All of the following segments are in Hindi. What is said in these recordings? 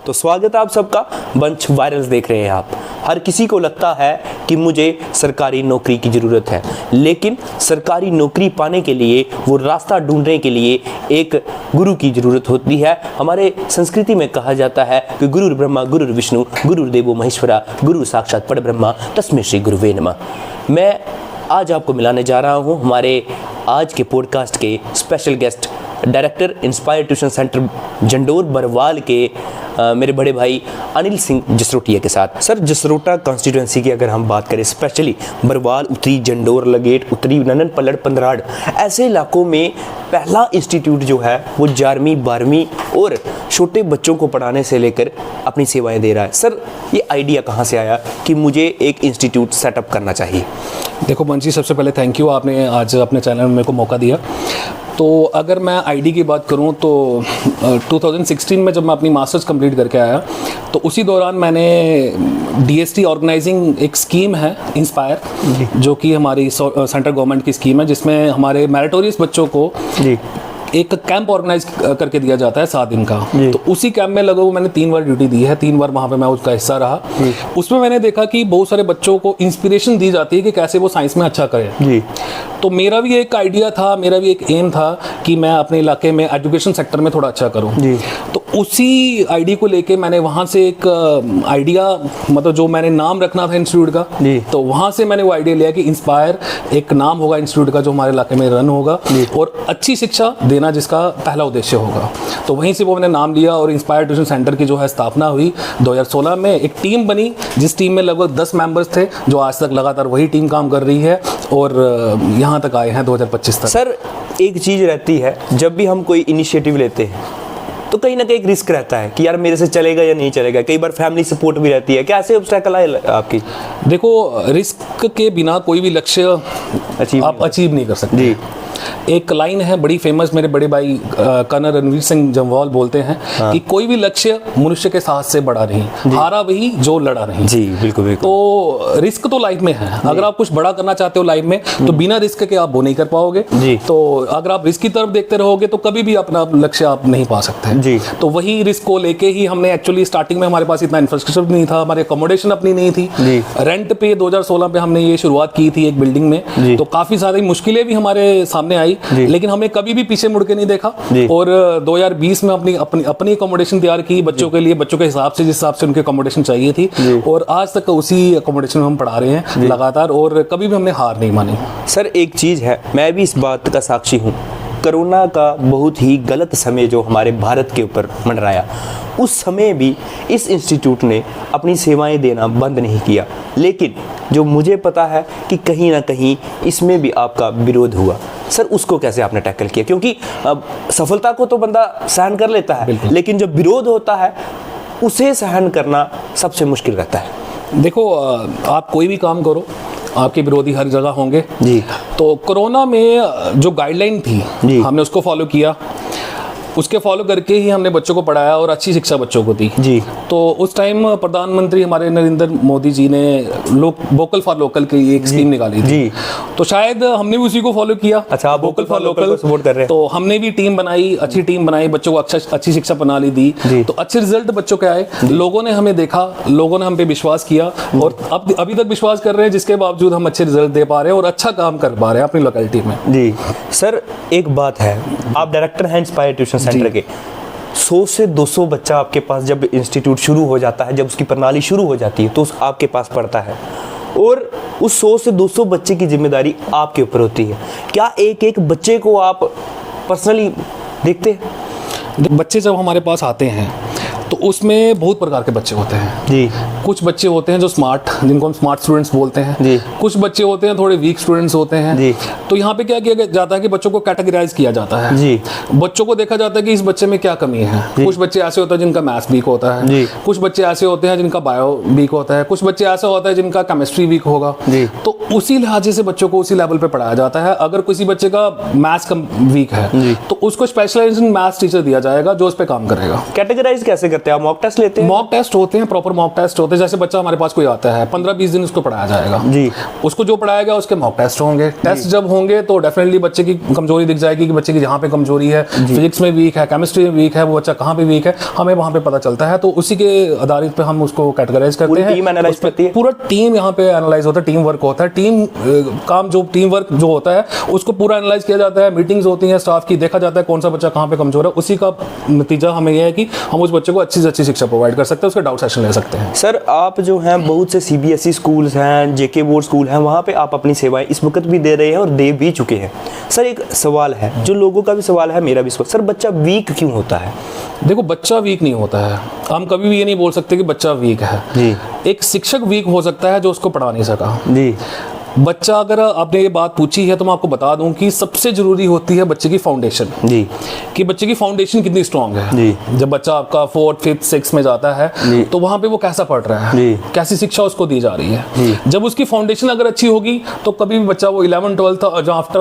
तो स्वागत है आप सबका। बंच वायरल्स देख रहे हैं आप। हर किसी को लगता है कि मुझे सरकारी नौकरी की ज़रूरत है, लेकिन सरकारी नौकरी पाने के लिए वो रास्ता ढूंढने के लिए एक गुरु की ज़रूरत होती है। हमारे संस्कृति में कहा जाता है कि गुरुर् ब्रह्मा गुरुर् विष्णु गुरुर्देवो महेश्वरा गुरु साक्षात परब्रह्मा तस्मै श्री गुरुवे नमः। मैं आज आपको मिलाने जा रहा हूँ हमारे आज के पॉडकास्ट के special guest, director inspire tuition centre Jandor Barwal के मेरे बड़े भाई अनिल सिंह जसरोटिया के साथ। सर, जसरोटा कॉन्स्टिट्यूंसी की अगर हम बात करें, स्पेशली बरवाल, उत्तरी जंडोर, लगेट, उत्तरी ननन पलड़, पंदराड़, ऐसे इलाकों में पहला इंस्टीट्यूट जो है वो 11वीं 12वीं और छोटे बच्चों को पढ़ाने से लेकर अपनी सेवाएं दे रहा है। सर, ये आइडिया कहाँ से आया कि मुझे एक इंस्टीट्यूट सेटअप करना चाहिए? देखो बंची, सबसे पहले थैंक यू, आपने आज अपने चैनल में मेरे को मौका दिया। तो अगर मैं आईडी की बात करूं तो 2016 में जब मैं अपनी मास्टर्स कंप्लीट करके आया तो उसी दौरान मैंने डीएसटी ऑर्गेनाइजिंग एक स्कीम है इंस्पायर, जो कि हमारी सेंट्रल गवर्नमेंट की स्कीम है, जिसमें हमारे मेरिटोरियस बच्चों को एक कैंप ऑर्गेनाइज करके दिया जाता है 7 दिन का। तो उसी कैंप में लगभग मैंने 3 बार ड्यूटी दी है, 3 बार वहाँ पे मैं उसका हिस्सा रहा। उसमें मैंने देखा कि बहुत सारे बच्चों को इंस्पिरेशन दी जाती है कि कैसे वो साइंस में अच्छा करें। तो मेरा भी एक आइडिया था, मेरा भी एक एम था कि मैं अपने इलाके में एजुकेशन सेक्टर में थोड़ा अच्छा करूँ। तो उसी आइडिया को लेके मैंने वहाँ से एक आइडिया, मतलब जो मैंने नाम रखना था इंस्टीट्यूट का, तो वहाँ से मैंने वो आइडिया लिया कि इंस्पायर एक नाम होगा इंस्टीट्यूट का जो हमारे इलाके में रन होगा और अच्छी शिक्षा देना जिसका पहला उद्देश्य होगा। तो वहीं से वो मैंने नाम लिया और इंस्पायर ट्यूशन सेंटर की जो है स्थापना हुई 2016 में। एक टीम बनी जिस टीम में लगभग 10 मेंबर्स थे, जो आज तक लगातार वही टीम काम कर रही है और यहाँ तक आए हैं 2025 तक। सर, एक चीज़ रहती है, जब भी हम कोई इनिशिएटिव लेते हैं तो कहीं ना कहीं एक रिस्क रहता है कि यार मेरे से चलेगा या नहीं चलेगा। कई बार फैमिली सपोर्ट भी रहती है। क्या ऐसे ऑब्स्टेकल आए आपकी? देखो, रिस्क के बिना कोई भी लक्ष्य आप अचीव नहीं कर सकते। जी। एक लाइन है बड़ी फेमस, मेरे बड़े भाई कर्नल रणवीर सिंह जम्वाल बोलते हैं कि कोई भी लक्ष्य मनुष्य के साहस से बड़ा नहीं, हारा वही जो लड़ा नहीं। जी बिल्कुल बिल्कुल। तो रिस्क तो लाइफ में है। अगर आप कुछ बड़ा करना चाहते हो लाइफ में तो बिना रिस्क के आप वो नहीं कर पाओगे। तो अगर आप रिस्क की तरफ देखते रहोगे तो कभी भी अपना लक्ष्य आप नहीं पा सकते। जी। तो वही रिस्क को लेके ही हमने एक्चुअली स्टार्टिंग में हमारे पास इतना इंफ्रास्ट्रक्चर भी नहीं था, हमारी अकोमोडेशन अपनी नहीं थी। रेंट पे 2016 पे हमने ये शुरुआत की थी एक बिल्डिंग में। तो काफी सारी मुश्किलें भी हमारे सामने आई, लेकिन हमने कभी भी पीछे मुड़ के नहीं देखा। और 2020 में अपनी अकोमोडेशन तैयार की बच्चों के लिए, बच्चों के हिसाब से, जिस हिसाब से उनकी अकोमोडेशन चाहिए थी, और आज तक उसी अकोमोडेशन में हम पढ़ा रहे हैं लगातार, और कभी भी हमने हार नहीं मानी। सर, एक चीज़ है, मैं भी इस बात का साक्षी हूँ, कोरोना का बहुत ही गलत समय जो हमारे भारत के ऊपर मंडराया, उस समय भी इस इंस्टीट्यूट ने अपनी सेवाएं देना बंद नहीं किया। लेकिन जो मुझे पता है कि कहीं ना कहीं इसमें भी आपका विरोध हुआ। सर, उसको कैसे आपने टैकल किया? क्योंकि सफलता को तो बंदा सहन कर लेता है, लेकिन जब विरोध होता है उसे सहन करना सबसे मुश्किल रहता है। देखो, आप कोई भी काम करो, आपके विरोधी हर जगह होंगे। जी। तो कोरोना में जो गाइडलाइन थी हमने उसको फॉलो किया, उसके फॉलो करके ही हमने बच्चों को पढ़ाया और अच्छी शिक्षा बच्चों को दी। जी। तो उस टाइम प्रधानमंत्री हमारे नरेंद्र मोदी जी ने वोकल फॉर लोकल की एक स्कीम निकाली थी। जी। तो शायद हमने भी उसी को फॉलो किया। अच्छा, आप वोकल फॉर लोकल को सपोर्ट कर रहे हैं? तो हमने भी टीम बनाई, अच्छी टीम बनाई, बच्चों को अच्छी शिक्षा प्रणाली दी। तो अच्छे रिजल्ट बच्चों के आए, लोगों ने हमें देखा, लोगों ने हम पे विश्वास किया और अभी तक विश्वास कर रहे हैं, जिसके बावजूद हम अच्छे रिजल्ट दे पा रहे हैं और अच्छा काम कर पा रहे हैं अपनी लोकेलिटी में। जी। सर, एक बात है, आप डायरेक्टर हैं इंस्पायर ट्यूशन सेंटर के। 100 से 200 बच्चा आपके पास जब इंस्टीट्यूट शुरू हो जाता है, जब उसकी प्रणाली शुरू हो जाती है, तो आपके पास पढ़ता है और उस 100 से 200 बच्चे की जिम्मेदारी आपके ऊपर होती है। क्या एक एक बच्चे को आप पर्सनली देखते हैं? बच्चे जब हमारे पास आते हैं तो उसमें बहुत प्रकार के बच्चे होते हैं। जी। कुछ बच्चे होते हैं जो स्मार्ट, जिनको हम स्मार्ट स्टूडेंट्स बोलते हैं। जी। कुछ बच्चे होते हैं थोड़े वीक स्टूडेंट्स होते हैं। जी। तो यहाँ पे क्या किया जाता है कि बच्चों को कैटेगराइज किया जाता है। जी। बच्चों को देखा जाता है कि इस बच्चे में क्या कमी है। कुछ बच्चे ऐसे होते हैं जिनका मैथ्स वीक होता है। जी। कुछ बच्चे ऐसे होते हैं जिनका बायो वीक होता है। कुछ बच्चे ऐसा होता है जिनका केमिस्ट्री वीक होगा। जी। तो उसी लिहाजे से बच्चों को उसी लेवल पे पढ़ाया जाता है। अगर किसी बच्चे का मैथ्स वीक है तो उसको स्पेशलाइजेशन मैथ्स टीचर दिया जाएगा जो उस पर काम करेगा। कैटेगराइज कैसे करते हैं? आप मॉक टेस्ट लेते हैं? मॉक टेस्ट होते हैं, प्रॉपर मॉक टेस्ट होते हैं। जैसे बच्चा हमारे पास कोई आता है, 15-20 दिन उसको पढ़ाया जाएगा जी, उसको जो पढ़ाया गया उसके मॉक टेस्ट होंगे। टेस्ट जब होंगे तो डेफिनेटली बच्चे की कमजोरी दिख जाएगी कि बच्चे की जहाँ पे कमजोरी है, फिजिक्स में वीक है, केमिस्ट्री में वीक है, वो बच्चा कहाँ पे वीक है, हमें वहाँ पे पता चलता है। तो उसी के आधारित पे हम उसको कैटेगराइज करते हैं। टीम एनालाइज करती है, पूरा टीम यहाँ पे एनालाइज होता है, टीम वर्क होता है। टीम काम जो टीम वर्क जो होता है उसको पूरा एनालाइज किया जाता है। मीटिंग्स होती हैं स्टाफ की, देखा जाता है कौन सा बच्चा कहाँ पे कमजोर है। उसी का नतीजा हमें यह है कि हम उस बच्चे को अच्छी से अच्छी शिक्षा प्रोवाइड कर सकते हैं, उसका डाउट सेशन ले सकते हैं। सर आप जो हैं बहुत से CBSE स्कूल्स हैं, JK बोर्ड स्कूल हैं, वहाँ पे आप अपनी सेवाएं इस वक्त भी दे रहे हैं और दे भी चुके हैं। सर एक सवाल है, जो लोगों का भी सवाल है, मेरा भी सवाल, सर बच्चा वीक क्यों होता है? देखो, बच्चा वीक नहीं होता है, हम कभी भी ये नहीं बोल सकते कि बच्चा वीक है जी। एक शिक्षक वीक हो सकता है जो उसको पढ़ा नहीं सका जी। बच्चा, अगर आपने ये बात पूछी है तो मैं आपको बता दूं कि सबसे जरूरी होती है बच्चे की फाउंडेशन जी, कि बच्चे की फाउंडेशन कितनी स्ट्रांग है जी। जब बच्चा आपका 4th 5th 6th में जाता है तो वहां पे वो कैसा पढ़ रहा है जी, कैसी शिक्षा उसको दी जा रही है जी। जब उसकी फाउंडेशन अगर अच्छी होगी तो कभी भी बच्चा वो 11th 12th जो आफ्टर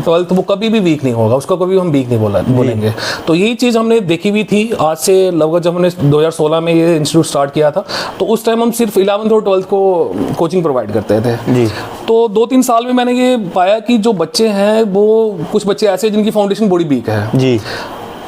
12th वो कभी भी वीक नहीं होगा, उसको कभी हम वीक नहीं बोलेंगे। तो यही चीज़ हमने देखी हुई थी आज से लगभग, जब हमने 2016 में ये इंस्टीट्यूट स्टार्ट किया था तो उस टाइम हम सिर्फ 11th और 12th को कोचिंग प्रोवाइड करते थे जी। तो 2-3 साल में मैंने ये पाया कि जो बच्चे हैं वो कुछ बच्चे ऐसे हैं जिनकी फाउंडेशन बड़ी वीक है जी।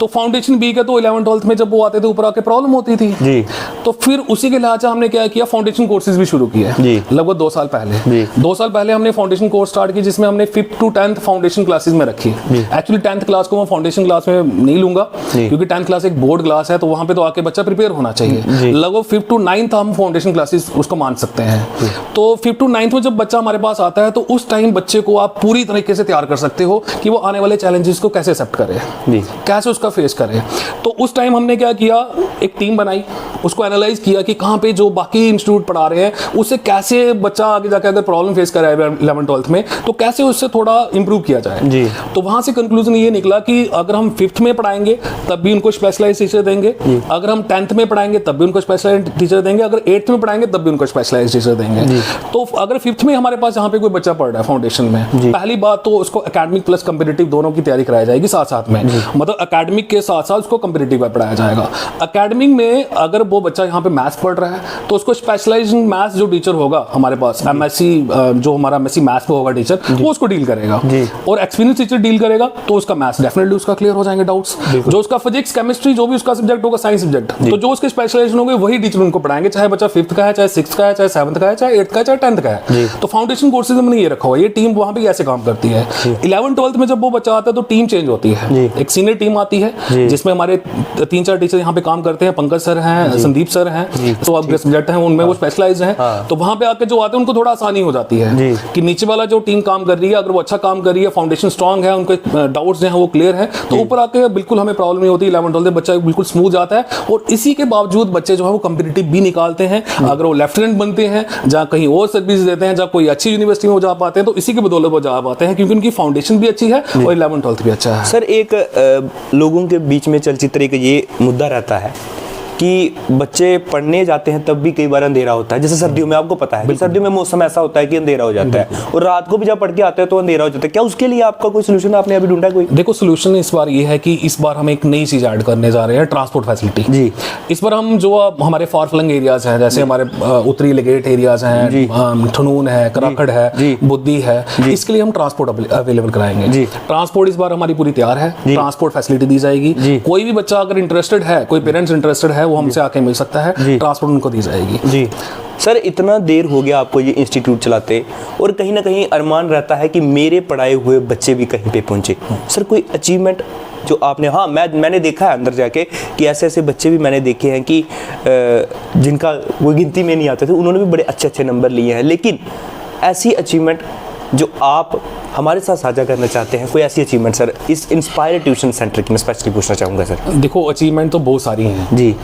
तो फाउंडेशन वीक है तो 11th 12th में जब वो आते थे ऊपर आके प्रॉब्लम होती थी जी। तो फिर उसी के लिहाजा हमने क्या किया, फाउंडेशन कोर्सेज भी शुरू किए जी। लगभग 2 साल पहले। जी। 2 साल पहले हमने फाउंडेशन कोर्स स्टार्ट की जिसमें हमने 5th to 10th foundation classes में रखी। एक्चुअली 10th क्लास को मैं फाउंडेशन क्लास में नहीं लूंगा क्योंकि 10th क्लास एक बोर्ड क्लास है, तो वहां पे तो आके बच्चा प्रिपेयर होना चाहिए। लगभग 5th to 9th हम फाउंडेशन क्लासेस उसको मान सकते हैं। तो 5th to 9th में जब बच्चा हमारे पास आता है तो उस टाइम बच्चे को आप पूरी तरीके से तैयार कर सकते हो कि वो आने वाले चैलेंजेस को कैसे एक्सेप्ट करे, कैसे उसका फेस करे। तो उस टाइम हमने क्या किया, एक टीम बनाई, उसको एनालाइज किया कि कहाँ पे जो बाकी इंस्टीट्यूट पढ़ा रहे हैं उससे कैसे बच्चा आगे जाकर अगर प्रॉब्लम फेस कर रहा है 11th 12th में तो कैसे उससे थोड़ा इंप्रूव किया जाए जी। तो वहां से कंक्लूजन ये निकला कि अगर हम 5th में पढ़ाएंगे तब भी उनको स्पेशलाइज्ड टीचर देंगे, अगर हम 10th में पढ़ाएंगे तब भी उनको स्पेशलाइज्ड टीचर देंगे, अगर 8th में पढ़ाएंगे तब भी उनको स्पेशलाइज्ड टीचर देंगे। तो अगर 5th में हमारे पास यहाँ पे कोई बच्चा पढ़ रहा है फाउंडेशन में, पहली बात तो उसको एकेडमिक प्लस कंपेटिटिव दोनों की तैयारी कराई जाएगी साथ साथ में, मतलब एकेडमिक के साथ साथ उसको कंपेटिटिव पढ़ाया जाएगा। एकेडमिक में अगर वो बच्चा यहाँ पे मैथ्स पढ़ रहा है तो उसको स्पेशलाइज्ड मैथ्स जो टीचर होगा हमारे पास, MSc जो हमारा MSc मैथ्स पे होगा टीचर, वो उसको डील करेगा और एक्सपीरियंस टीचर डील करेगा तो उसका मैथ्स डेफिनेटली उसका क्लियर हो जाएंगे डाउट्स। जो उसका फिजिक्स केमिस्ट्री जो भी उसका सब्जेक्ट होगा, साइंस सब्जेक्ट, तो जो उसके स्पेशलाइजेशन होंगे वही टीचर उनको पढ़ाएंगे, चाहे बच्चा 5th का है, चाहे 6th का है, चाहे 7th का है, चाहे 8th का है, चाहे 10th का है। तो फाउंडेशन कोर्सेज हमने ये रखा हुआ है, ये टीम वहां पे ऐसे काम करती है। 11th 12th में जब वो बच्चा आता है तो टीम चेंज होती है, एक सीनियर टीम आती है जिसमें हमारे 3-4 टीचर यहाँ पे काम करते हैं, पंकज सर हैं, संदीप सर हैं, तो अब सब्जेक्ट हैं उनमें वो स्पेशलाइज हैं। तो वहां पे आके जो आते हैं उनको थोड़ा आसानी हो जाती है कि नीचे वाला जो टीम काम कर रही है अगर वो अच्छा काम कर रही है, फाउंडेशन स्ट्रांग है, उनके डाउट्स हैं वो क्लियर है, तो ऊपर आके बिल्कुल हमें प्रॉब्लम नहीं होती। 11th 12th बच्चा बिल्कुल स्मूथ जाता है और इसी के बावजूद बच्चे जो है वो कॉम्पिटिटिव भी निकालते हैं। अगर वो लेफ्टिनेंट बनते हैं, जहाँ कहीं और सर्विस देते हैं, जहाँ कोई अच्छी यूनिवर्सिटी में वो जा पाते हैं, तो इसी के बदौलत वो जा पाते हैं क्योंकि उनकी फाउंडेशन भी अच्छी है और 11th 12th भी अच्छा है। सर एक लोगों के बीच में चलचित्र का ये मुद्दा रहता है कि बच्चे पढ़ने जाते हैं तब भी कई बार अंधेरा होता है, जैसे सर्दियों में आपको पता है सर्दियों में मौसम ऐसा होता है कि अंधेरा हो जाता है और रात को भी जब पढ़ के आते हैं तो अंधेरा हो जाता है। क्या उसके लिए आपका कोई सोल्यूशन आपने अभी ढूंढा कोई? देखो, सोल्यूशन इस बार ये है कि इस बार हम एक नई चीज ऐड करने जा रहे हैं, ट्रांसपोर्ट फैसिलिटी जी। इस बार हम जो हमारे फार फ्लंग एरियाज हैं, जैसे हमारे उत्तरी लेगेट एरियाज हैं, ठनून है, कराखड़ है, बुद्धि है, इसके लिए हम ट्रांसपोर्ट अवेलेबल कराएंगे। ट्रांसपोर्ट इस बार हमारी पूरी तैयार है, ट्रांसपोर्ट फैसिलिटी दी जाएगी। कोई भी बच्चा अगर इंटरेस्टेड है, कोई पेरेंट्स इंटरेस्टेड है, वो हमसे आके मिल सकता है, ट्रांसपोर्ट उनको दी जाएगी जी। सर इतना देर हो गया आपको ये इंस्टीट्यूट चलाते और कहीं ना कहीं अरमान रहता है कि मेरे पढ़ाए हुए बच्चे भी कहीं पे पहुंचे। सर कोई अचीवमेंट जो आपने, हाँ मैंने देखा है अंदर जाके कि ऐसे ऐसे बच्चे भी मैंने देखे हैं कि जिनका वो गिनती में नहीं आते थे, उन्होंने भी बड़े अच्छे अच्छे नंबर लिए हैं, लेकिन ऐसी अचीवमेंट जो आप हमारे साथ साझा करना चाहते हैं, कोई ऐसी अचीवमेंट सर इस इंस्पायर ट्यूशन सेंटर की मैं स्पेशली पूछना चाहूँगा सर। देखो, अचीवमेंट तो बहुत सारी हैं जी।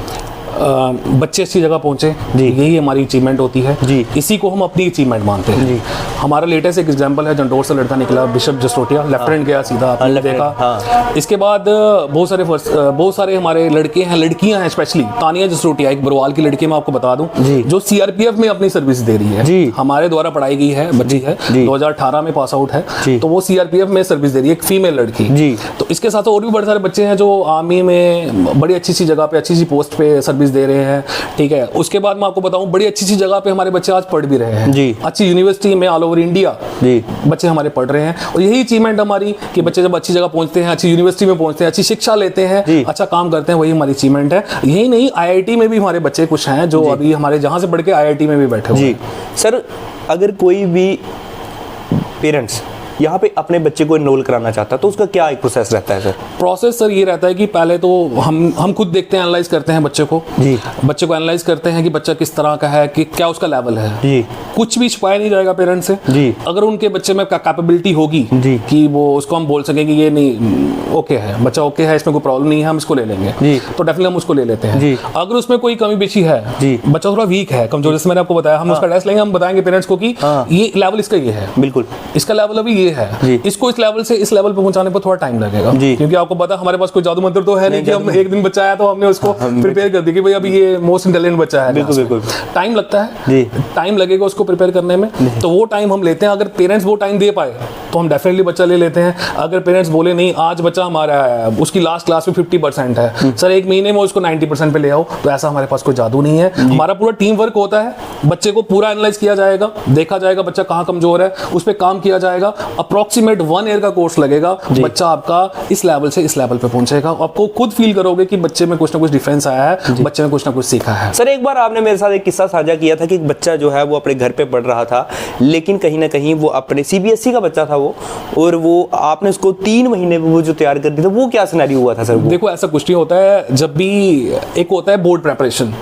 बच्चे अच्छी जगह पहुंचे, यही हमारी अचीवमेंट होती है जी। इसी को हम अपनी अचीवमेंट मानते हैं जी। हमारा लेटेस्ट एक एग्जांपल है, जंडोर से लड़का निकला बिशप जसरोटिया, लेफ्टिनेंट गया सीधा, आपने left hand, देखा। इसके बाद बहुत सारे हमारे लड़के हैं, लड़कियां हैं, स्पेशली तानिया जसरोटिया एक बरवाल की लड़की, मैं आपको बता दूं, जो सीआरपीएफ में अपनी सर्विस दे रही है, हमारे द्वारा पढ़ाई गई है, बच्ची है, 2018 में पास आउट है, तो वो सीआरपीएफ में सर्विस दे रही है, एक फीमेल लड़की। तो इसके साथ और भी बड़े सारे बच्चे हैं जो आर्मी में बड़ी अच्छी सी जगह पे, अच्छी सी पोस्ट पे सर्विस दे रहे हैं, ठीक है। उसके बाद मैं आपको बताऊं, बड़ी अच्छी सी जगह पे हमारे बच्चे आज पढ़ भी रहे हैं, अच्छी यूनिवर्सिटी में ऑल ओवर इंडिया बच्चे हमारे पढ़ रहे हैं। और यही अचीवमेंट हमारी कि बच्चे जब अच्छी जगा पहुंचते हैं, अच्छी यूनिवर्सिटी में पहुंचते हैं, अच्छी शिक्षा लेते हैं, अच्छा काम करते हैं, वही हमारी अचीवमेंट है। यही नहीं, आईआईटी में भी हमारे बच्चे कुछ हैं जो अभी हमारे जहां से पढ़ के आईआईटी में भी बैठे हुए हैं। सर, अगर कोई भी पेरेंट्स यहाँ पे अपने बच्चे को इनरोल कराना चाहता है तो उसका क्या एक प्रोसेस रहता है सर? प्रोसेस सर ये रहता है कि पहले तो हम खुद देखते हैं, एनालाइज करते हैं बच्चे को एनालाइज करते हैं कि बच्चा किस तरह का है, कि क्या उसका लेवल है। कुछ भी छुपाया नहीं जाएगा पेरेंट्स से। अगर उनके बच्चे में कैपेबिलिटी होगी कि वो उसको हम बोल सकें कि ये नहीं ओके है, बच्चा ओके है, इसमें कोई प्रॉब्लम नहीं है, हम इसको ले लेंगे, तो डेफिनेटली हम उसको ले लेते हैं। अगर उसमें कोई कमी पेशी है, बच्चा थोड़ा वीक है, कमजोर, जैसे मैंने आपको बताया, हम उसका टेस्ट लेंगे, हम बताएंगे पेरेंट्स को कि ये लेवल इसका ये है, बिल्कुल इसका लेवल अभी है, इसको इस लेवल से इस लेवल पे पहुंचाने पर थोड़ा टाइम लगेगा, क्योंकि आपको पता हमारे पास कोई जादू मंत्र तो है नहीं कि हम एक दिन बच्चा आया तो हमने उसको प्रिपेयर कर दिया कि भाई अभी ये मोस्ट इंटेलिजेंट बच्चा है। बिल्कुल टाइम लगता है, टाइम लगेगा उसको प्रिपेयर करने में, तो वो टाइम हम लेते हैं। अगर पेरेंट्स वो टाइम दे पाए तो हम डेफिनेटली बच्चा ले लेते हैं। अगर पेरेंट्स बोले नहीं आज बच्चा हमारा है, उसकी लास्ट क्लास में 50% है, सर एक महीने में उसको 90% पे ले आओ, तो ऐसा हमारे पास कोई जादू नहीं है। हमारा पूरा टीम वर्क होता है, बच्चे को पूरा एनालाइज किया जाएगा, देखा जाएगा बच्चा कहाँ कमजोर है, उस पर काम किया जाएगा। अप्रोक्सीमेट 1 ईयर का कोर्स लगेगा, बच्चा आपका इस लेवल से इस लेवल पे पहुंचेगा। आपको खुद फील करोगे कि बच्चे में कुछ ना कुछ डिफरेंस आया है, बच्चे में कुछ ना कुछ सीखा है। सर, एक बार आपने मेरे साथ एक किस्सा साझा किया था कि एक बच्चा जो है वो अपने घर पे पढ़ रहा था, लेकिन कहीं ना कहीं वो अपने सीबीएसई का बच्चा था वो, और वो आपने उसको 3 महीने में वो जो तैयार कर दिया था, वो क्या सिनेरियो हुआ था सर? देखो ऐसा कुछ नहीं होता है, जब भी एक होता है बोर्ड प्रेपरेशन,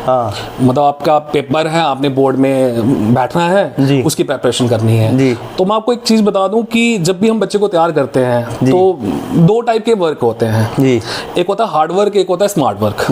मतलब आपका पेपर है, आपने बोर्ड में बैठना है, उसकी प्रेपरेशन करनी है। तो मैं आपको एक चीज बता दूं कि जब भी हम बच्चे को तैयार करते हैं तो 2 टाइप के वर्क होते हैं, एक होता है हार्ड वर्क, एक होता है स्मार्ट वर्क।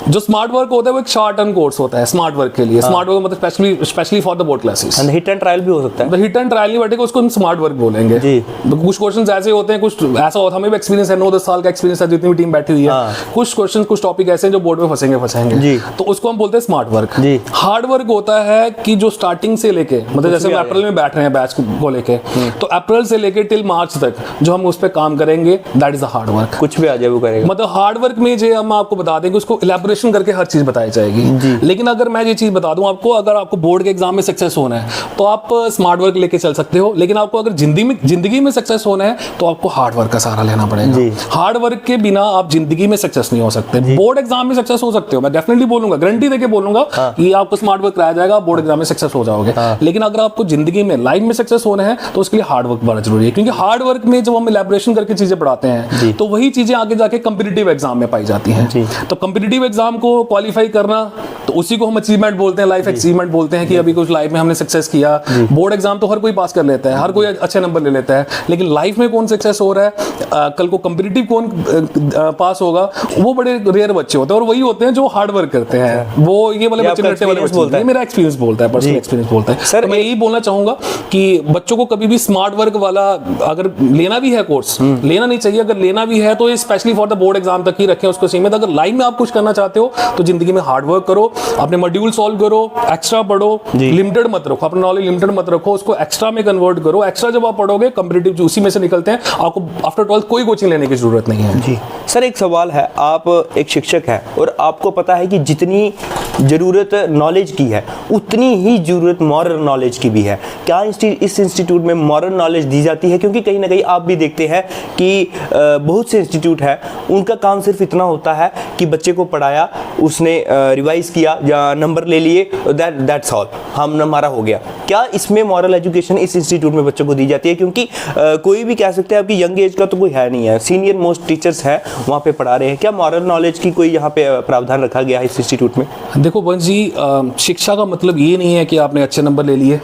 जो स्मार्ट वर्क होता है वो एक शॉर्ट टर्म कोर्स होता है स्मार्ट वर्क के लिए। स्मार्ट वर्क मतलब specially for the board classes, and hit and trial भी हो सकता है। हिट एंड ट्रायल नहीं बैठेगा, उसको हम स्मार्ट वर्क बोलेंगे। कुछ क्वेश्चंस ऐसे होते हैं, कुछ ऐसा होता है, हमें भी एक्सपीरियंस है, 9-10 साल का एक्सपीरियंस है जितनी भी टीम बैठी हुई है। कुछ क्वेश्चन कुछ टॉपिक ऐसे हैं जो बोर्ड में फंसेंगे, तो उसको हम बोलते हैं स्मार्ट वर्क। हार्ड वर्क होता है कि जो स्टार्टिंग से लेके, मतलब जैसे हम अप्रैल में बैठ रहे हैं बैच को लेके, तो अप्रैल से लेके टिल मार्च तक जो हम उस पर काम करेंगे, that is the hard work. कुछ भी आ जाए वो करेगा। मतलब हार्ड वर्क में जो हम आपको बता देंगे, उसको इलैबोरेशन करके हर चीज बताई जाएगी। लेकिन अगर मैं ये चीज बता दूं आपको, अगर आपको बोर्ड के एग्जाम में सक्सेस होना है तो आप स्मार्ट वर्क लेके चल सकते हो, लेकिन आपको अगर जिंदगी में सक्सेस होना है तो आपको हार्ड वर्क का सहारा लेना पड़ेगा। हार्ड वर्क के बिना आप जिंदगी में सक्सेस नहीं हो सकते। बोर्ड एग्जाम में सक्सेस हो सकते हो, मैं डेफिनेटली बोलूंगा, गारंटी देके बोलूंगा कि आपको स्मार्ट वर्क कराया जाएगा, बोर्ड एग्जाम में सक्सेस हो जाओगे। लेकिन अगर आपको जिंदगी में लाइफ में सक्सेस होना है तो उसके लिए हार्ड वर्क बड़ा जरूरी है, क्योंकि हार्ड वर्क में जब हम इलैबोरेशन करके चीजें पढ़ाते हैं तो वही चीजें आगे जाके कॉम्पिटिटिव एग्जाम में पाई जाती हैं। तो कॉम्पिटिटिव एग्जाम को क्वालिफाई करना, तो उसी को हम अचीवमेंट बोलते हैं, लाइफ अचीवमेंट बोलते हैं कि अभी कुछ लाइफ में हमने सक्सेस किया। बोर्ड एग्जाम तो हर कोई पास कर लेता है, हर कोई अच्छे नंबर ले लेता है, लेकिन लाइफ में कौन सक्सेस हो रहा है, कल को कॉम्पिटिटिव कौन पास होगा, वो बड़े रेयर बच्चे होते हैं, और वही होते हैं जो हार्ड वर्क करते हैं। वो ये वाले बच्चे रट्टे वाले बोलते हैं, मेरा एक्सपीरियंस बोलता है, पर्सनल एक्सपीरियंस बोलता है। सर मैं यही बोलना चाहूंगा कि बच्चों को कभी भी स्मार्ट वर्क वाला अगर लेना भी है कोर्स, लेना नहीं चाहिए। अगर लेना भी है तो specially for the board exam तक ही रखें उसको सीमित। अगर लाइफ में आप कुछ करना चाहते हो तो जिंदगी में हार्ड वर्क करो, अपने मॉड्यूल सॉल्व करो, एक्स्ट्रा पढ़ो, लिमिटेड मत रखो, अपना नॉलेज लिमिटेड मत रखो, उसको एक्स्ट्रा में कन्वर्ट करो। एक्स्ट्रा जब आप पढ़ोगे कॉम्पिटिटिव उसी में से निकलते हैं, आपको आफ्टर 12th कोई कोचिंग लेने की जरूरत नहीं है। जी सर, एक सवाल है, आप एक शिक्षक हैं और आपको पता है कि जितनी जरूरत नॉलेज की है उतनी ही जरूरत मॉरल नॉलेज की भी है। क्या इस इंस्टीट्यूट में मॉरल नॉलेज दी जाती है? क्योंकि कहीं ना कहीं आप भी देखते हैं कि बहुत से इंस्टीट्यूट है, उनका काम सिर्फ इतना होता है कि बच्चे को पढ़ाया, उसने रिवाइज किया या नंबर ले लिए, दैट्स ऑल, हम हमारा हो गया। क्या इसमें मॉरल एजुकेशन इस इंस्टीट्यूट में बच्चों को दी जाती है? क्योंकि कोई भी कह सकते हैं आपकी यंग एज का तो कोई है नहीं है, सीनियर मोस्ट टीचर्स है वहाँ पे पढ़ा रहे हैं। क्या मॉरल नॉलेज की कोई यहाँ पे प्रावधान रखा गया है इस इंस्टीट्यूट में? देखो वंश जी, शिक्षा का मतलब ये नहीं है कि आपने अच्छे नंबर ले लिए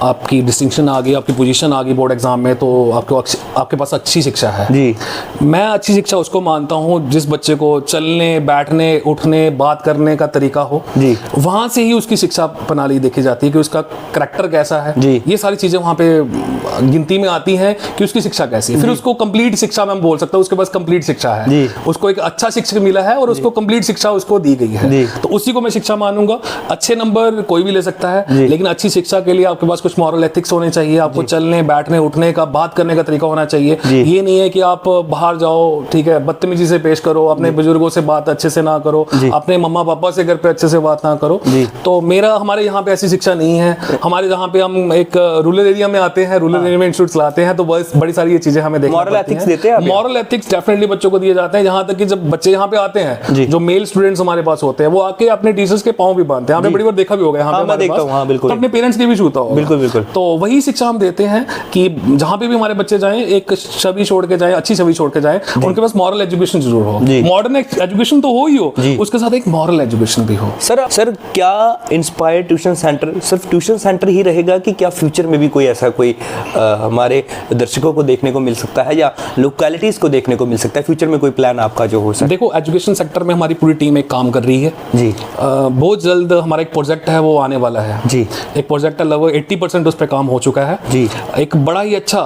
आपकी डिस्टिंक्शन आ गई, आपकी पोजीशन आ गई बोर्ड एग्जाम में, तो आपके पास अच्छी शिक्षा है जी। मैं अच्छी शिक्षा उसको मानता हूँ जिस बच्चे को चलने, बैठने, उठने, बात करने का तरीका हो जी। वहाँ से ही उसकी शिक्षा प्रणाली देखी जाती है कि उसका करैक्टर कैसा है जी। ये सारी चीज़ें वहाँ पे गिनती में आती हैं कि उसकी शिक्षा कैसी है। फिर उसको कंप्लीट शिक्षा मैं बोल सकता हूँ, उसके पास कंप्लीट शिक्षा है, उसको एक अच्छा शिक्षक मिला है और उसको कंप्लीट शिक्षा उसको दी गई है, तो उसी को मैं शिक्षा मानूंगा। अच्छे नंबर कोई भी ले सकता है, लेकिन अच्छी शिक्षा के लिए आपके पास कुछ मॉरल एथिक्स होने चाहिए, आपको चलने, बैठने, उठने का, बात करने का तरीका होना चाहिए। ये नहीं है कि आप बाहर जाओ, ठीक है, बदतमीजी से पेश करो, अपने बुजुर्गों से बात अच्छे से ना करो, अपने मम्मा पापा से घर पे अच्छे से बात ना करो। तो हमारे यहाँ पे ऐसी शिक्षा नहीं है। हमारे जहाँ पे हम एक रूरल एरिया में आते हैं, रूरल एरिया में इंस्टीट्यूट्स लाते हैं, तो बस बड़ी सारी ये चीजें हमें देखना मॉरल एथिक्स देते हैं। मॉरल एथिक्स डेफिनेटली बच्चों को दिए जाते हैं। यहाँ तक कि जब बच्चे यहाँ पे आते हैं, जो मेल स्टूडेंट्स हमारे पास होते हैं, वो आके अपने टीचर्स के पाँव भी बांधते हैं। यहाँ पे बड़ी बार देखा भी होगा, यहाँ पे हमारे पास, तो अपने पेरेंट्स के भी छूता होगा। बिल्कुल बिल्कुल। तो वही शिक्षा हम देते हैं कि जहाँ पे भी हमारे बच्चे जाएं, एक छवि छोड़ के जाएं, अच्छी छवि छोड़ के जाएं, उनके पास मॉरल एजुकेशन जरूर हो। मॉडर्न एजुकेशन तो हो ही हो, उसके साथ एक मॉरल एजुकेशन भी हो। सर क्या इंस्पायर ट्यूशन सेंटर सिर्फ ट्यूशन सेंटर ही रहेगा कि क्या फ्यूचर में भी कोई ऐसा कोई हमारे दर्शकों को देखने को मिल सकता है या लोकेलिटीज को देखने को मिल सकता है फ्यूचर में, कोई प्लान आपका जो हो सकता है? देखो, एजुकेशन सेक्टर में हमारी पूरी टीम एक काम कर रही है जी। बहुत जल्द हमारा एक प्रोजेक्ट है वो आने वाला है जी। एक प्रोजेक्ट है, लगभग 80% उस पर काम हो चुका है जी। एक बड़ा ही अच्छा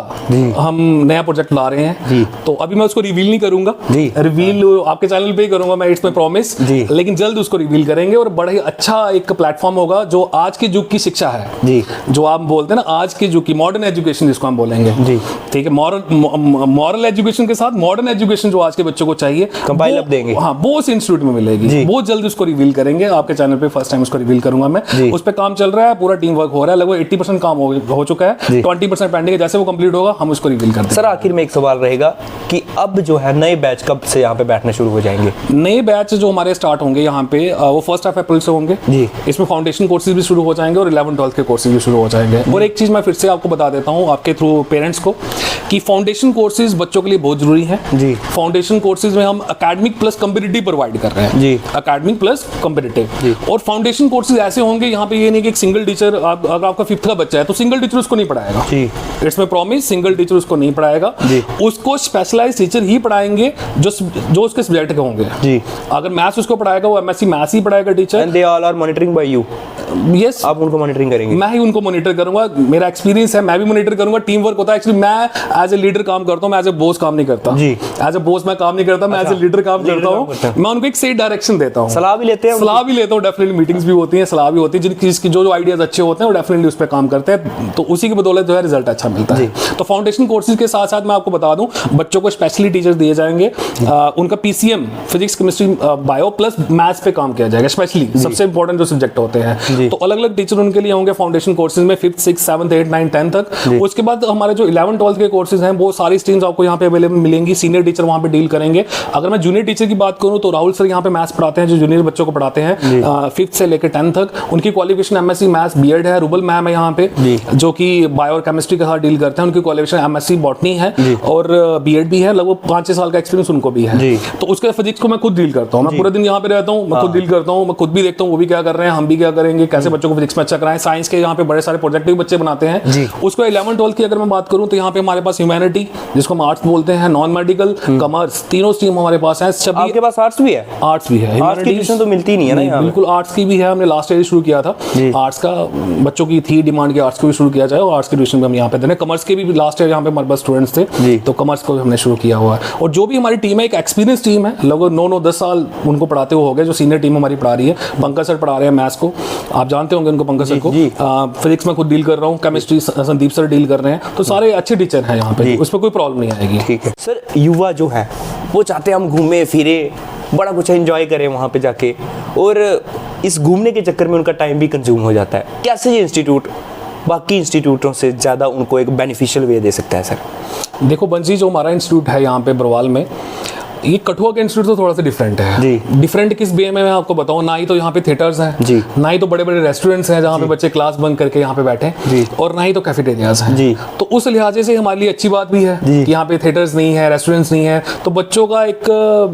हम नया प्रोजेक्ट ला रहे हैं जी। तो अभी मैं उसको रिवील नहीं करूंगा जी। रिवील आपके चैनल पे ही करूंगा मैं, इट्स माय प्रॉमिस, लेकिन जल्द उसको रिवील करेंगे और बड़ा ही अच्छा एक प्लेटफॉर्म होगा जो आज के युग की शिक्षा है जी, जो आप बोलते हैं ना, आज के युग की मॉडर्न एजुकेशन जिसको हम बोलेंगे जी, ठीक है, मॉरल एजुकेशन के साथ मॉडर्न एजुकेशन जो आज के बच्चों को चाहिए, कंपाइल अप देंगे। हाँ, वो उस इंस्टीट्यूट में मिलेगी। बहुत जल्द उसको रिवील करेंगे आपके चैनल पे, फर्स्ट टाइम उसको रिवील करूंगा मैं। उस पे काम चल रहा है, पूरा टीम वर्क हो रहा है, लगभग 80% काम हो चुका है, 20% पेंडिंग है। जैसे वो कंप्लीट होगा हम उसको रिवील कर देंगे। सर आखिर में एक सवाल रहेगा कि अब जो है नए बैच कब से यहाँ पे बैठने शुरू हो जाएंगे? नए बैच जो हमारे स्टार्ट होंगे यहाँ पे वो 1 अप्रैल से होंगे जी। इसमें फाउंडेशन कोर्सेज भी शुरू हो जाएंगे और 11-12 के कोर्सेज भी शुरू हो जाएंगे। और एक चीज मैं फिर से आपको बता देता हूँ आपके थ्रू पेरेंट्स को कि फाउंडेशन कोर्सेज बच्चों के लिए बहुत जरूरी है जी। फाउंडेशन कोर्सेज में हम एकेडमिक प्लस कॉम्पिटिटिव प्रोवाइड कर रहे हैं जी। Academic plus competitive. और फाउंडेशन कोर्सेज ऐसे होंगे यहाँ पे, ये नहीं कि एक सिंगल टीचर, अगर आपका 5th का बच्चा है तो सिंगल टीचर उसको नहीं पढ़ाएगा जी। It's my promise, single teacher उसको नहीं पढ़ाएगा जी। उसको स्पेशलाइज्ड टीचर ही पढ़ाएंगे जो उसके सब्जेक्ट के होंगे जी। अगर मैथ्स उसको पढ़ाएगा वो एमएससी मैथ्स ही पढ़ाएगा teacher. And they all are monitoring by you. Yes, आप उनको मॉनिटरिंग करेंगे? मैं ही उनको मॉनिटर करूंगा, मेरा एक्सपीरियंस है, मैं भी मॉनिटर करूंगा। टीम वर्क होता है एक्चुअली, मैं एज ए लीडर काम करता हूं, मैं एज ए बॉस काम नहीं करता जी। एज ए बॉस मैं काम नहीं करता, मैं एज ए लीडर काम करता हूं। मैं उनको एक सही डायरेक्शन देता हूं, सलाह भी लेते हैं, डेफिनेटली मीटिंग्स भी होती हैं, सलाह भी होती है, जिनकी जो आइडियाज अच्छे होते हैं वो डेफिनेटली उस पर काम करते हैं, तो उसी की बदौलत जो है रिजल्ट अच्छा मिलता है। तो फाउंडेशन कोर्सेज के साथ साथ मैं आपको बता दूं बच्चों को स्पेशली टीचर्स दिए जाएंगे, उनका PCM physics chemistry bio plus maths पे काम किया जाएगा स्पेशली, सबसे इंपॉर्टेंट जो सब्जेक्ट होते हैं। तो अलग अलग टीचर उनके लिए होंगे फाउंडेशन कोर्सेज में 5th 6th 7th 8th 9th 10th तक। उसके बाद हमारे जो 11th 12th के कोर्सेज हैं वो सारी स्ट्रीम्स आपको यहाँ पे अवेलेबल मिलेंगी, सीनियर टीचर वहाँ पे डील करेंगे। अगर मैं जूनियर टीचर की बात करूँ तो राहुल सर यहाँ पे मैथ्स पढ़ाते हैं, जो जूनियर बच्चों को पढ़ाते हैं 5th से लेकर 10th तक। उनकी क्वालिफिकेशन एमएससी मैथ्स बीएड है। रूबल मैम है यहाँ पे जो कि बायो और केमिस्ट्री के साथ डील करते हैं, उनकी क्वालिफिकेशन एमएससी बॉटनी है और बीएड भी है, लगभग 5-6 साल का एक्सपीरियंस उनको भी है। तो उसके फिजिक्स को मैं खुद डील करता हूँ, मैं पूरे दिन यहाँ पे रहता हूँ, मैं खुद डील करता हूँ, मैं खुद भी देखता हूँ वो भी क्या कर रहे हैं, हम भी क्या करेंगे, कैसे बच्चों को फिजिक्स में अच्छा कराएं। साइंस के यहाँ पे बड़े सारे प्रोजेक्ट भी बच्चे बनाते हैं। उसको 11th 12th की अगर मैं बात करूँ तो यहाँ पे हमारे पास ह्यूमैनिटी जिसको हम आर्ट्स बोलते हैं, नॉन मेडिकल, कॉमर्स, तीनों स्ट्रीम हमारे पास है। आपके पास आर्ट्स भी है? आर्ट्स भी है, आर्ट्स की ट्यूशन तो मिलती नहीं है ना यहाँ? बिल्कुल, आर्ट्स की भी है, हमने लास्ट ईयर शुरू किया था आर्ट्स का, बच्चों की थी डिमांड की आर्ट्स को भी शुरू किया जाए और आर्ट्स की ट्यूशन भी हम यहाँ पे देने। कॉमर्स के भी लास्ट ईयर यहाँ पे हमारे पास स्टूडेंट्स थे तो कॉमर्स को भी हमने शुरू किया हुआ है। और जो भी हमारी टीम है एक एक्सपीरियंस टीम है, लगभग 9-10 साल उनको पढ़ाते हुए हो गए, जो सीनियर टीम हमारी पढ़ा रही है। पंकज सर पढ़ा रहे हैं मैथ्स को, आप जानते होंगे उनको, पंकज सर को। फिजिक्स में खुद डील कर रहा हूँ, केमिस्ट्री संदीप सर डील कर रहे हैं, तो सारे अच्छे टीचर हैं यहाँ पे, उस पर कोई प्रॉब्लम नहीं आएगी। ठीक है सर, युवा जो है वो चाहते हैं हम घूमे फिरे, बड़ा कुछ एंजॉय करें वहाँ पे जाके, और इस घूमने के चक्कर में उनका टाइम भी कंज्यूम हो जाता है। कैसे ये इंस्टीट्यूट बाकी इंस्टीट्यूटों से ज़्यादा उनको एक बेनिफिशियल वे दे सकता है सर? देखो बंसी, जो हमारा इंस्टीट्यूट है यहाँ पे बरवाल में, ये कठुआ का इंस्टीट्यूट तो थोड़ा सा डिफरेंट है जी। डिफरेंट किस वे में मैं आपको बताऊं, ना ही तो यहाँ पे थिएटर्स हैं जी। ना ही तो बड़े बड़े रेस्टोरेंट्स हैं जहाँ पे बच्चे क्लास बंक करके यहाँ पे बैठे जी। और ना ही तो कैफेटेरियाज हैं जी। तो उस लिहाजे से हमारे लिए अच्छी बात भी है जी। कि यहाँ पे थिएटर्स नहीं है, रेस्टोरेंट्स नहीं है, तो बच्चों का एक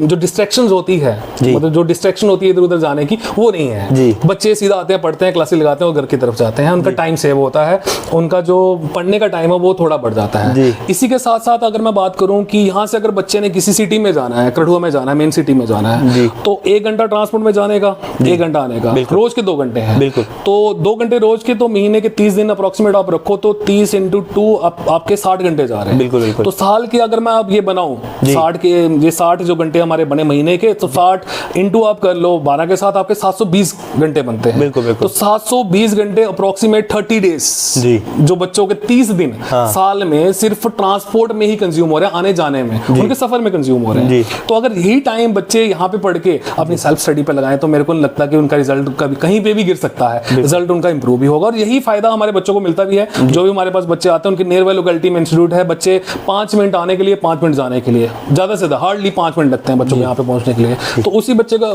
जो डिस्ट्रैक्शन होती है, जी। मतलब जो डिस्ट्रैक्शन होती है इधर उधर जाने की, वो नहीं है। जी। बच्चे सीधा आते हैं, पढ़ते हैं, क्लासेस लगाते हैं और घर की तरफ जाते हैं, उनका टाइम सेव होता है, उनका जो पढ़ने का टाइम है वो थोड़ा बढ़ जाता है। जी। इसी के साथ साथ अगर मैं बात करूं कि यहाँ से अगर बच्चे ने किसी सिटी में जाना है, कठुआ में जाना है, मेन सिटी में जाना जी। है, तो 1 घंटा ट्रांसपोर्ट में जाने का, 1 घंटा आने का, रोज के 2 घंटे हैं। बिल्कुल। तो 2 घंटे रोज के, तो महीने के 30 दिन अप्रोक्सीमेट आप रखो तो 30 × 2 आपके 60 घंटे जा रहे हैं। बिल्कुल, बिल्कुल। तो साल के अगर मैं अब ये बनाऊं 60 के, ये 60 जो घंटे हमारे बने महीने के, तो 60 × आप कर लो 12 के साथ आपके 720 घंटे बनते हैं। बिल्कुल, बिल्कुल। तो 720 घंटे अप्रोक्सीमेट 30 डेज जी। जो बच्चों के 30 दिन साल में सिर्फ ट्रांसपोर्ट में ही कंज्यूम हो रहे हैं, आने जाने में, उनके सफर में कंज्यूम हो रहे हैं। तो अगर यही टाइम बच्चे यहाँ पे पढ़ के अपनी सेल्फ स्टडी पे लगाएं तो मेरे को नहीं लगता कि उनका रिजल्ट कभी कहीं पे भी गिर सकता है, रिजल्ट उनका इंप्रूव भी होगा। और यही फायदा हमारे बच्चों को मिलता भी है। जो भी हमारे पास बच्चे आते हैं उनके नियर बाय लोकेलिटी में इंस्टीट्यूट है, बच्चे 5 मिनट आने के लिए, 5 मिनट जाने के लिए, ज्यादा से ज्यादा हार्डली 5 मिनट लगते हैं बच्चों को यहाँ पे पहुंचने के लिए। तो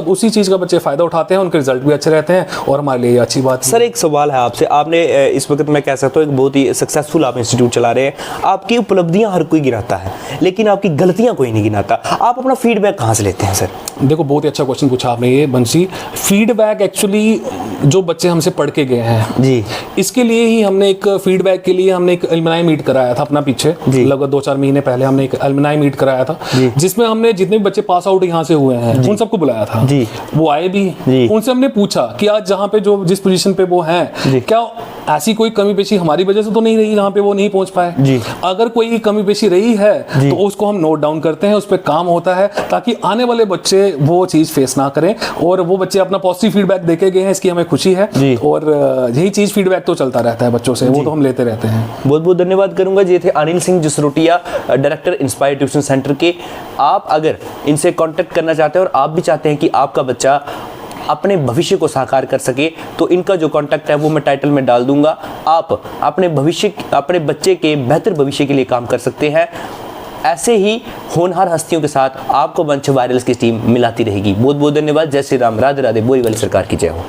उसी चीज का बच्चे फायदा उठाते हैं, उनके रिजल्ट भी अच्छे रहते हैं और हमारे लिए अच्छी बात है। सर एक सवाल है आपसे, आपने इस वक्त मैं कह सकता हूँ एक बहुत ही सक्सेसफुल आप इंस्टीट्यूट चला रहे हैं, आपकी उपलब्धियां हर कोई गिनाता है लेकिन आपकी गलतियां कोई नहीं गिनाता, आप अपना फीडबैक कहाँ से लेते हैं सर? देखो बहुत ही अच्छा क्वेश्चन पूछा आपने ये बंसी। फीडबैक एक्चुअली जो बच्चे हमसे पढ़ के गए हैं जी, इसके लिए ही हमने एक फीडबैक के लिए हमने एक एलुमनाई मीट कराया था अपना पीछे, लगभग 2-4 महीने पहले हमने एक एलुमनाई मीट कराया था जिसमें हमने जितने भी बच्चे पास आउट यहाँ से हुए हैं उन सबको बुलाया था जी। वो आए भी, उनसे हमने पूछा कि आज जहाँ पे जो जिस पोजीशन पे वो हैं क्या ऐसी कोई कमी पेशी हमारी वजह से तो नहीं रही जहाँ पे वो नहीं पहुंच पाए जी। अगर कोई कमी पेशी रही है तो उसको हम नोट डाउन करते हैं, उस पर काम होता है ताकि आने वाले बच्चे वो चीज फेस ना करें। और वो बच्चे अपना पॉजिटिव फीडबैक देके गए हैं, इसकी हमें खुशी है। और यही चीज फीडबैक तो चलता रहता है बच्चों से, वो तो हम लेते रहते हैं। बहुत बहुत धन्यवाद करूंगा। ये थे Anil Singh Jasrotia, director inspire tuition centre के। आप अगर इनसे कांटेक्ट करना चाहते हैं और आप भी चाहते हैं कि आपका बच्चा अपने भविष्य को साकार कर सके तो इनका जो कांटेक्ट है वो मैं टाइटल में डाल दूंगा। आप अपने बच्चे के बेहतर भविष्य के लिए काम कर सकते हैं। ऐसे ही होनहार हस्तियों के साथ आपको वंश वायरल्स की टीम मिलाती रहेगी। बहुत बहुत धन्यवाद। जय श्री राम, राधे राधे, बोरीवली सरकार की जय हो।